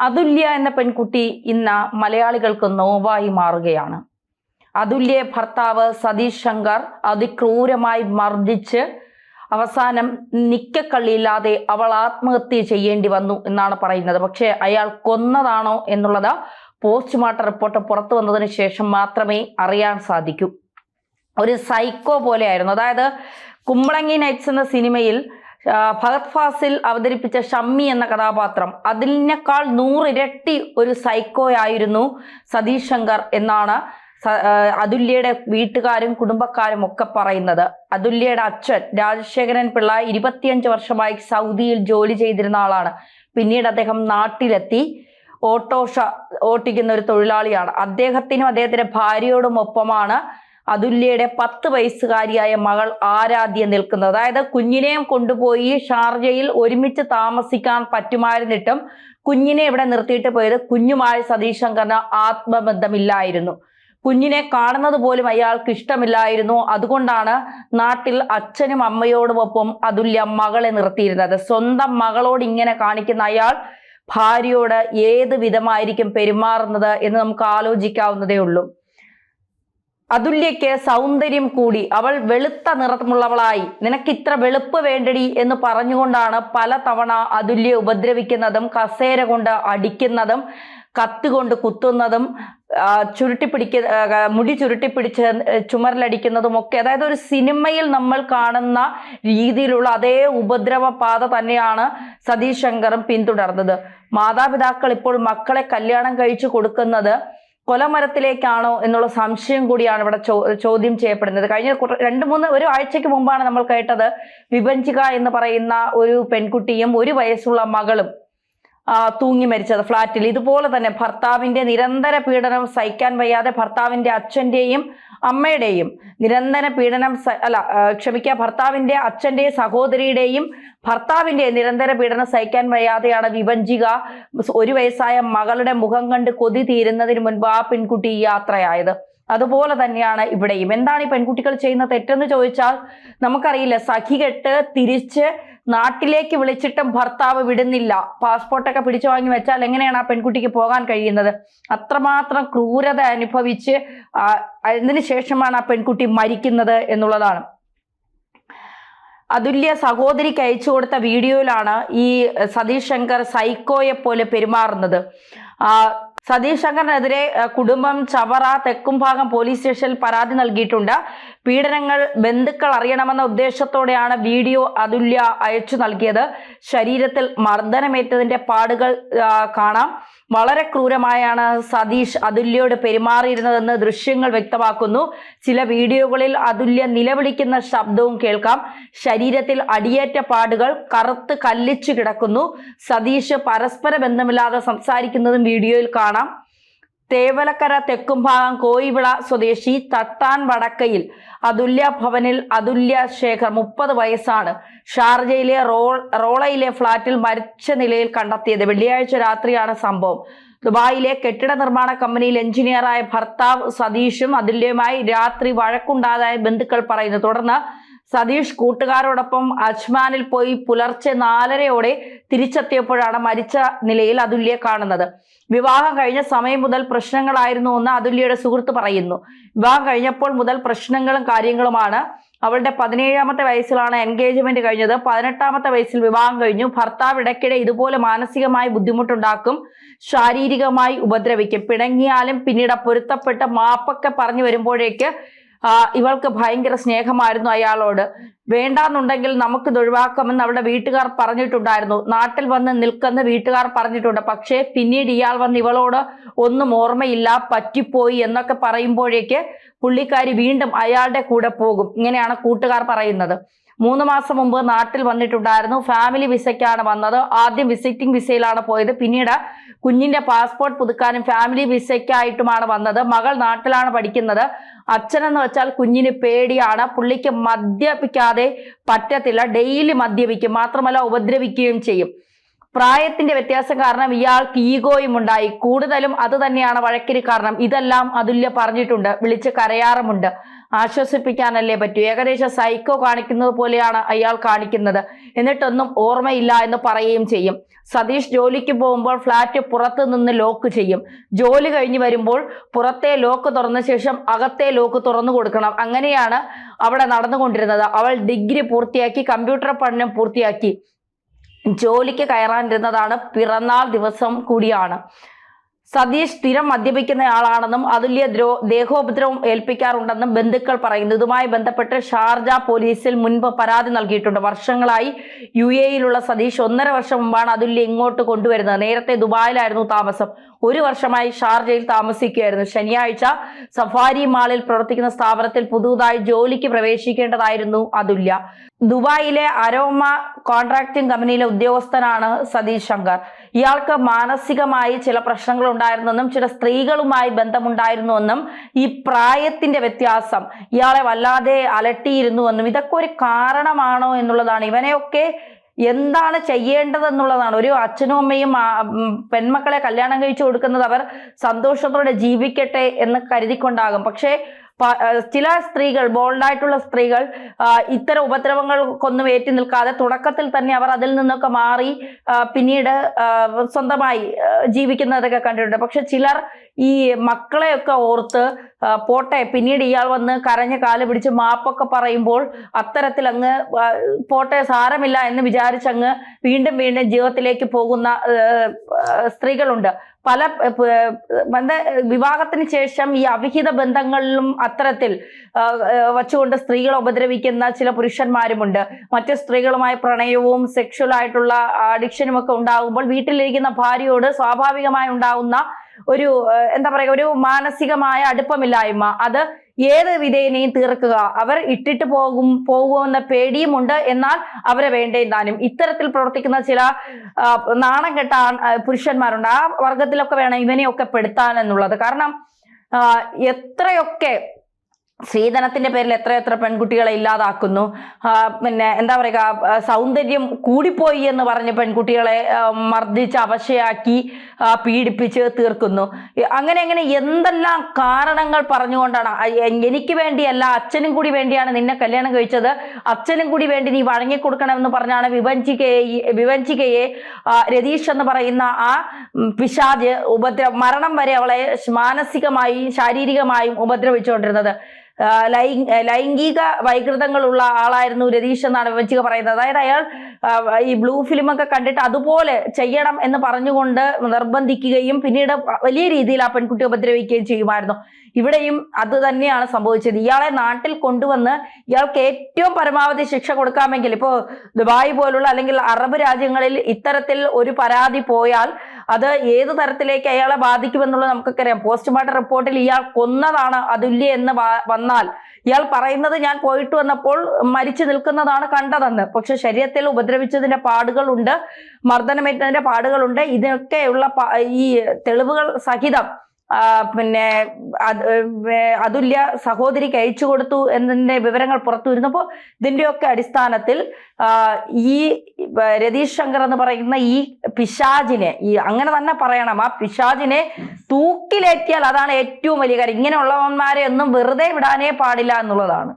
അതുല്യ എന്ന പെൺകുട്ടി ഇന്ന് മലയാളികൾക്ക് നോവായി മാറുകയാണ്. അതുല്യയെ ഭർത്താവ് സതീഷ് ശങ്കർ അതിക്രൂരമായി മർദ്ദിച്ച് അവസാനം നിക്കക്കള്ളിയില്ലാതെ അവൾ ആത്മഹത്യ ചെയ്യേണ്ടി വന്നു എന്നാണ് പറയുന്നത്. പക്ഷേ അയാൾ കൊന്നതാണോ എന്നുള്ളത് പോസ്റ്റ്മോർട്ടം റിപ്പോർട്ട് പുറത്തു വന്നതിന് ശേഷം മാത്രമേ അറിയാൻ സാധിക്കൂ. ഒരു സൈക്കോ പോലെയായിരുന്നു. അതായത് കുമ്പളങ്ങി നൈറ്റ്സ് എന്ന സിനിമയിൽ ഫഹദ് ഫാസിൽ അവതരിപ്പിച്ച ഷമ്മി എന്ന കഥാപാത്രം അതിനേക്കാൾ 100 ഇരട്ടി ഒരു സൈക്കോ ആയിരുന്നു സതീഷ് ശങ്കർ എന്നാണ് അതുല്യയുടെ വീട്ടുകാരും കുടുംബക്കാരും ഒക്കെ പറയുന്നത്. അതുല്യയുടെ അച്ഛൻ രാജശേഖരൻ പിള്ള 25 വർഷമായി സൗദിയിൽ ജോലി ചെയ്തിരുന്ന ആളാണ്. പിന്നീട് അദ്ദേഹം നാട്ടിലെത്തി ഓട്ടോഷ ഓട്ടിക്കുന്ന ഒരു തൊഴിലാളിയാണ്. അദ്ദേഹത്തിനും അദ്ദേഹത്തിന്റെ ഭാര്യയോടും ഒപ്പമാണ് അതുല്യയുടെ 10 വയസ്സുകാരിയായ മകൾ ആരാധ്യ നിൽക്കുന്നത്. അതായത് കുഞ്ഞിനെയും കൊണ്ടുപോയി ഷാർജയിൽ ഒരുമിച്ച് താമസിക്കാൻ പറ്റുമായിരുന്നിട്ടും കുഞ്ഞിനെ ഇവിടെ നിർത്തിയിട്ട് പോയത് കുഞ്ഞുമായി സതീഷ് ശങ്കറിന് ആത്മബന്ധമില്ലായിരുന്നു. കുഞ്ഞിനെ കാണുന്നത് പോലും അയാൾക്ക് ഇഷ്ടമില്ലായിരുന്നു. അതുകൊണ്ടാണ് നാട്ടിൽ അച്ഛനും അമ്മയോടുമൊപ്പം അതുല്യ മകളെ നിർത്തിയിരുന്നത്. സ്വന്തം മകളോട് ഇങ്ങനെ കാണിക്കുന്ന അയാൾ ഭാര്യയോട് ഏത് വിധമായിരിക്കും പെരുമാറുന്നത് എന്ന് നമുക്ക് ആലോചിക്കാവുന്നതേ ഉള്ളൂ. അതുല്യയ്ക്ക് സൗന്ദര്യം കൂടി. അവൾ വെളുത്ത നിറമുള്ളവളായി. നിനക്ക് ഇത്ര വെളുപ്പ് വേണ്ടടി എന്ന് പറഞ്ഞുകൊണ്ടാണ് പല തവണ അതുല്യെ ഉപദ്രവിക്കുന്നതും കസേര കൊണ്ട് അടിക്കുന്നതും കത്തുകൊണ്ട് കുത്തുന്നതും മുടി ചുരുട്ടിപ്പിടിച്ച് ചുമരിലടിക്കുന്നതും ഒക്കെ. അതായത് ഒരു സിനിമയിൽ നമ്മൾ കാണുന്ന രീതിയിലുള്ള അതേ ഉപദ്രവ പാത തന്നെയാണ് സതീഷ് ശങ്കറും പിന്തുടർന്നത്. മാതാപിതാക്കൾ ഇപ്പോൾ മക്കളെ കല്യാണം കഴിച്ചു കൊടുക്കുന്നത് കൊലമരത്തിലേക്കാണോ എന്നുള്ള സംശയം കൂടിയാണ് ഇവിടെ ചോദ്യം ചെയ്യപ്പെടുന്നത്. കഴിഞ്ഞ 2-3 ആഴ്ചയ്ക്ക് മുമ്പാണ് നമ്മൾ കേട്ടത് വിഭജിക എന്ന് പറയുന്ന ഒരു പെൺകുട്ടിയും 1 വയസ്സുള്ള മകളും തൂങ്ങി മരിച്ചത് ഫ്ളാറ്റിൽ. ഇതുപോലെ തന്നെ ഭർത്താവിന്റെ നിരന്തര പീഡനം സഹിക്കാൻ വയ്യാതെ ഭർത്താവിന്റെ അച്ഛന്റെയും അമ്മയുടെയും നിരന്തര പീഡനം ഭർത്താവിന്റെ അച്ഛന്റെയും സഹോദരിയുടെയും ഭർത്താവിന്റെ നിരന്തര പീഡനം സഹിക്കാൻ വയ്യാതെയാണ് വിഭജിക 1 വയസ്സായ മകളുടെ മുഖം കണ്ട് കൊതി തീരുന്നതിന് മുൻപ് ആ പെൺകുട്ടി യാത്രയായത്. അതുപോലെ തന്നെയാണ് ഇവിടെയും. എന്താണ് ഈ പെൺകുട്ടികൾ ചെയ്യുന്ന തെറ്റെന്ന് ചോദിച്ചാൽ നമുക്കറിയില്ല. സഖികെട്ട് തിരിച്ച് നാട്ടിലേക്ക് വിളിച്ചിട്ടും ഭർത്താവ് വിടുന്നില്ല. പാസ്പോർട്ടൊക്കെ പിടിച്ചു വാങ്ങി വെച്ചാൽ എങ്ങനെയാണ് ആ പെൺകുട്ടിക്ക് പോകാൻ കഴിയുന്നത്? അത്രമാത്രം ക്രൂരത അനുഭവിച്ച് അതിന് ശേഷമാണ് ആ പെൺകുട്ടി മരിക്കുന്നത് എന്നുള്ളതാണ്. അതുല്യ സഹോദരിക്ക് അയച്ചു കൊടുത്ത വീഡിയോയിലാണ് ഈ സതീഷ് ശങ്കർ സൈക്കോയെ പോലെ പെരുമാറുന്നത്. സതീഷ് ശങ്കറിനെതിരെ കുടുംബം ചവറ തെക്കുംഭാഗം പോലീസ് സ്റ്റേഷനിൽ പരാതി നൽകിയിട്ടുണ്ട്. പീഡനങ്ങൾ ബന്ധുക്കൾ അറിയണമെന്ന ഉദ്ദേശത്തോടെയാണ് വീഡിയോ അതുല്യ അയച്ചു നൽകിയത്. ശരീരത്തിൽ മർദ്ദനമേറ്റതിന്റെ പാടുകൾ കാണാം. വളരെ ക്രൂരമായാണ് സതീഷ് അതുല്യയോട് പെരുമാറിയിരുന്നതെന്ന് ദൃശ്യങ്ങൾ വ്യക്തമാക്കുന്നു. ചില വീഡിയോകളിൽ അതുല്യ നിലവിളിക്കുന്ന ശബ്ദവും കേൾക്കാം. ശരീരത്തിൽ അടിയേറ്റ പാടുകൾ, കറുത്ത് കല്ലിച്ചു കിടക്കുന്നു. സതീഷ് പരസ്പര ബന്ധമില്ലാതെ സംസാരിക്കുന്നതും വീഡിയോയിൽ കാണാം. തേവലക്കര തെക്കുംഭാഗം കോയിവിള സ്വദേശി തട്ടാൻ വടക്കയിൽ അതുല്യ ഭവനിൽ അതുല്യ ശേഖർ 30 വയസ്സാണ് ഷാർജയിലെ റോളയിലെ ഫ്ളാറ്റിൽ മരിച്ച നിലയിൽ കണ്ടെത്തിയത്. വെള്ളിയാഴ്ച രാത്രിയാണ് സംഭവം. ദുബായിലെ കെട്ടിട നിർമ്മാണ കമ്പനിയിൽ എഞ്ചിനീയറായ ഭർത്താവ് സതീഷും അതുല്യയുമായി രാത്രി വഴക്കുണ്ടായതായി ബന്ധുക്കൾ പറയുന്നു. തുടർന്ന് സതീഷ് കൂട്ടുകാരോടൊപ്പം അജ്മാനിൽ പോയി പുലർച്ചെ 4:30 തിരിച്ചെത്തിയപ്പോഴാണ് മരിച്ച നിലയിൽ അതുല്യെ കാണുന്നത്. വിവാഹം കഴിഞ്ഞ സമയം മുതൽ പ്രശ്നങ്ങളായിരുന്നു എന്ന് അതുല്യയുടെ സുഹൃത്ത് പറയുന്നു. വിവാഹം കഴിഞ്ഞപ്പോൾ മുതൽ പ്രശ്നങ്ങളും കാര്യങ്ങളുമാണ്. അവളുടെ 17ാമത്തെ വയസ്സിലാണ് എൻഗേജ്മെന്റ് കഴിഞ്ഞത്. 18ാമത്തെ വയസ്സിൽ വിവാഹം കഴിഞ്ഞു. ഭർത്താവ് ഇടയ്ക്കിടെ ഇതുപോലെ മാനസികമായി ബുദ്ധിമുട്ടുണ്ടാക്കും, ശാരീരികമായി ഉപദ്രവിക്കും. പിണങ്ങിയാലും പിന്നീട് പൊരുത്തപ്പെട്ട് മാപ്പൊക്കെ പറഞ്ഞു വരുമ്പോഴേക്ക് ഇവൾക്ക് ഭയങ്കര സ്നേഹമായിരുന്നു അയാളോട്. വേണ്ടാന്നുണ്ടെങ്കിൽ നമുക്ക് ഒഴിവാക്കാമെന്ന് അവളുടെ വീട്ടുകാർ പറഞ്ഞിട്ടുണ്ടായിരുന്നു. നാട്ടിൽ വന്ന് നിൽക്കുന്ന വീട്ടുകാർ പറഞ്ഞിട്ടുണ്ട്. പക്ഷേ പിന്നീട് ഇയാൾ വന്ന് ഇവളോട് ഒന്നും ഓർമ്മയില്ല, പറ്റിപ്പോയി എന്നൊക്കെ പറയുമ്പോഴേക്ക് പുള്ളിക്കാരി വീണ്ടും അയാളുടെ കൂടെ പോകും. ഇങ്ങനെയാണ് കൂട്ടുകാർ പറയുന്നത്. 3 മാസം മുമ്പ് നാട്ടിൽ വന്നിട്ടുണ്ടായിരുന്നു. ഫാമിലി വിസയ്ക്കാണ് വന്നത്. ആദ്യം വിസിറ്റിംഗ് വിസയിലാണ് പോയത്. പിന്നീട് കുഞ്ഞിന്റെ പാസ്പോർട്ട് പുതുക്കാനും ഫാമിലി വിസയ്ക്കായിട്ടുമാണ് വന്നത്. മകൾ നാട്ടിലാണ് പഠിക്കുന്നത്. അച്ഛനെന്ന് വെച്ചാൽ കുഞ്ഞിന് പേടിയാണ്. പുള്ളിക്ക് മദ്യപിക്കാതെ പറ്റത്തില്ല. ഡെയിലി മദ്യപിക്കും. മാത്രമല്ല ഉപദ്രവിക്കുകയും ചെയ്യും. പ്രായത്തിന്റെ വ്യത്യാസം കാരണം ഇയാൾക്ക് ഈഗോയും ഉണ്ടായി. കൂടുതലും അത് തന്നെയാണ് വഴക്കിന് കാരണം. ഇതെല്ലാം അതുല്യ പറഞ്ഞിട്ടുണ്ട്. വിളിച്ച് കരയാറുമുണ്ട്. ആശ്വസിപ്പിക്കാനല്ലേ പറ്റൂ. ഏകദേശം സൈക്കോ കാണിക്കുന്നത് പോലെയാണ് അയാൾ കാണിക്കുന്നത്. എന്നിട്ടൊന്നും ഓർമ്മയില്ല എന്ന് പറയുകയും ചെയ്യും. സതീഷ് ജോലിക്ക് പോകുമ്പോൾ ഫ്ലാറ്റ് പുറത്ത് നിന്ന് ലോക്ക് ചെയ്യും. ജോലി കഴിഞ്ഞ് വരുമ്പോൾ പുറത്തെ ലോക്ക് തുറന്ന ശേഷം അകത്തെ ലോക്ക് തുറന്നു കൊടുക്കണം. അങ്ങനെയാണ് അവിടെ നടന്നുകൊണ്ടിരുന്നത്. അവൾ ഡിഗ്രി പൂർത്തിയാക്കി, കമ്പ്യൂട്ടർ പഠനം പൂർത്തിയാക്കി ജോലിക്ക് കയറാനിരുന്നതാണ്. പിറന്നാൾ ദിവസം കൂടിയാണ്. സതീഷ് സ്ഥിരം മദ്യപിക്കുന്നയാളാണെന്നും അതുല്യ ദേഹോപദ്രവം ഏൽപ്പിക്കാറുണ്ടെന്നും ബന്ധുക്കൾ പറയുന്നു. ഇതുമായി ബന്ധപ്പെട്ട് ഷാർജ പോലീസിൽ മുൻപ് പരാതി നൽകിയിട്ടുണ്ട്. വർഷങ്ങളായി UAE-യിലുള്ള സതീഷ് 1.5 വർഷം മുമ്പാണ് അതുല്യ ഇങ്ങോട്ട് കൊണ്ടുവരുന്നത്. നേരത്തെ ദുബായിലായിരുന്നു താമസം. 1 വർഷമായി ഷാർജയിൽ താമസിക്കുകയായിരുന്നു. ശനിയാഴ്ച സഫാരി മാളിൽ പ്രവർത്തിക്കുന്ന സ്ഥാപനത്തിൽ പുതുതായി ജോലിക്ക് പ്രവേശിക്കേണ്ടതായിരുന്നു അതുല്യ. ദുബായിലെ അരോമ കോൺട്രാക്ടിംഗ് കമ്പനിയിലെ ഉദ്യോഗസ്ഥനാണ് സതീഷ് ശങ്കർ. ഇയാൾക്ക് മാനസികമായി ചില പ്രശ്നങ്ങൾ ഉണ്ടായിരുന്നെന്നും ചില സ്ത്രീകളുമായി ബന്ധമുണ്ടായിരുന്നുവെന്നും ഈ പ്രായത്തിന്റെ വ്യത്യാസം ഇയാളെ വല്ലാതെ അലട്ടിയിരുന്നുവെന്നും ഇതൊക്കെ ഒരു കാരണമാണോ എന്നുള്ളതാണ്. ഇവനെയൊക്കെ എന്താണ് ചെയ്യേണ്ടതെന്നുള്ളതാണ്. ഒരു അച്ഛനും അമ്മയും പെൺമക്കളെ കല്യാണം കഴിച്ചു കൊടുക്കുന്നത് അവർ സന്തോഷത്തോടെ ജീവിക്കട്ടെ എന്ന് കരുതിക്കൊണ്ടാകും. പക്ഷേ ചില സ്ത്രീകൾ, ബോൾഡായിട്ടുള്ള സ്ത്രീകൾ ഇത്തരം ഉപദ്രവങ്ങൾക്കൊന്നും ഏറ്റി നിൽക്കാതെ തുടക്കത്തിൽ തന്നെ അവർ അതിൽ നിന്നൊക്കെ മാറി പിന്നീട് സ്വന്തമായി ജീവിക്കുന്നതൊക്കെ കണ്ടിട്ടുണ്ട്. പക്ഷെ ചിലർ ഈ മക്കളെയൊക്കെ ഓർത്ത് പോട്ടെ, പിന്നീട് ഇയാൾ വന്ന് കരഞ്ഞ് കാല് പിടിച്ച് മാപ്പൊക്കെ പറയുമ്പോൾ അത്തരത്തിൽ അങ്ങ് പോട്ടെ സാരമില്ല എന്ന് വിചാരിച്ചങ്ങ് വീണ്ടും വീണ്ടും ജീവിതത്തിലേക്ക് പോകുന്ന സ്ത്രീകളുണ്ട്. പല വിവാഹത്തിന് ശേഷം ഈ അവിഹിത ബന്ധങ്ങളിലും അത്തരത്തിൽ വച്ചുകൊണ്ട് സ്ത്രീകളെ ഉപദ്രവിക്കുന്ന ചില പുരുഷന്മാരുമുണ്ട്. മറ്റ് സ്ത്രീകളുമായി പ്രണയവും സെക്ഷൽ ആയിട്ടുള്ള അഡിക്ഷനും ഒക്കെ ഉണ്ടാകുമ്പോൾ വീട്ടിലിരിക്കുന്ന ഭാര്യയോട് സ്വാഭാവികമായി ഉണ്ടാകുന്ന ഒരു എന്താ പറയുക, ഒരു മാനസികമായ അടുപ്പമില്ലായ്മ, അത് ഏത് വിധേനയും തീർക്കുക. അവർ ഇട്ടിട്ട് പോകുമെന്ന പേടിയുമുണ്ട്. എന്നാൽ അവരെ വേണ്ടേ താനും. ഇത്തരത്തിൽ പ്രവർത്തിക്കുന്ന ചില നാണം കെട്ട പുരുഷന്മാരുണ്ട്. ആ വർഗത്തിലൊക്കെ വേണം ഇവനെയൊക്കെ പെടുത്താൻ എന്നുള്ളത്. കാരണം എത്രയൊക്കെ സ്ത്രീധനത്തിന്റെ പേരിൽ എത്രയെത്ര പെൺകുട്ടികളെ ഇല്ലാതാക്കുന്നു. പിന്നെ എന്താ പറയുക, സൗന്ദര്യം കൂടിപ്പോയി എന്ന് പറഞ്ഞ് പെൺകുട്ടികളെ മർദ്ദിച്ച് അവശയാക്കി പീഡിപ്പിച്ച് തീർക്കുന്നു. അങ്ങനെ എന്തെല്ലാം കാരണങ്ങൾ പറഞ്ഞുകൊണ്ടാണ്. എനിക്ക് വേണ്ടിയല്ല, അച്ഛനും കൂടി വേണ്ടിയാണ് നിന്നെ കല്യാണം കഴിച്ചത്, അച്ഛനും കൂടി വേണ്ടി നീ വഴങ്ങിക്കൊടുക്കണമെന്ന് പറഞ്ഞാണ് വിവഞ്ചികയെ രതീഷ് എന്ന് പറയുന്ന ആ പിശാച് മരണം വരെ അവളെ മാനസികമായും ശാരീരികമായും ഉപദ്രവിച്ചുകൊണ്ടിരുന്നത്. ലൈംഗിക വൈകൃതങ്ങളുള്ള ആളായിരുന്നു രതീഷ് എന്നാണ് വിവഞ്ചിക പറയുന്നത്. അതായത് അയാൾ ഈ ബ്ലൂ ഫിലിമൊക്കെ കണ്ടിട്ട് അതുപോലെ ചെയ്യണം എന്ന് പറഞ്ഞുകൊണ്ട് നിർബന്ധിക്കുകയും പിന്നീട് വലിയ രീതിയിൽ ആ പെൺകുട്ടി ഉപദ്രവിക്കുകയും ചെയ്യുമായിരുന്നു. ഇവിടെയും അത് തന്നെയാണ് സംഭവിച്ചത്. ഇയാളെ നാട്ടിൽ കൊണ്ടുവന്ന് ഇയാൾക്ക് ഏറ്റവും പരമാവധി ശിക്ഷ കൊടുക്കാമെങ്കിൽ, ഇപ്പോൾ ദുബായ് പോലുള്ള അല്ലെങ്കിൽ അറബ് രാജ്യങ്ങളിൽ ഇത്തരത്തിൽ ഒരു പരാതി പോയാൽ അത് ഏത് തരത്തിലേക്ക് അയാളെ ബാധിക്കുമെന്നുള്ളത് നമുക്കൊക്കെ അറിയാം. പോസ്റ്റ്മോർട്ടം റിപ്പോർട്ടിൽ ഇയാൾ കൊന്നതാണ് അതുല്യ എന്ന് വന്നാൽ ഇയാൾ പറയുന്നത് ഞാൻ പോയിട്ട് വന്നപ്പോൾ മരിച്ചു നിൽക്കുന്നതാണ് കണ്ടതെന്ന്. പക്ഷെ ശരീരത്തിൽ ഉപദ്രവിച്ചതിന്റെ പാടുകളുണ്ട്, മർദ്ദനമേറ്റതിന്റെ പാടുകളുണ്ട്. ഇതിനൊക്കെയുള്ള ഈ തെളിവുകൾ സഹിതം പിന്നെ അതുല്യ സഹോദരിക്ക് അയച്ചു കൊടുത്തു എന്നതിന്റെ വിവരങ്ങൾ പുറത്തു വരുന്നപ്പോൾ ഇതിന്റെയൊക്കെ അടിസ്ഥാനത്തിൽ ഈ രതീഷ് ശങ്കർ എന്ന് പറയുന്ന ഈ പിശാചിനെ, അങ്ങനെ തന്നെ പറയണം, ആ പിശാചിനെ തൂക്കിലേറ്റിയാൽ അതാണ് ഏറ്റവും വലിയ കാര്യം. ഇങ്ങനെയുള്ളവന്മാരെ ഒന്നും വെറുതെ വിടാനേ പാടില്ല എന്നുള്ളതാണ്.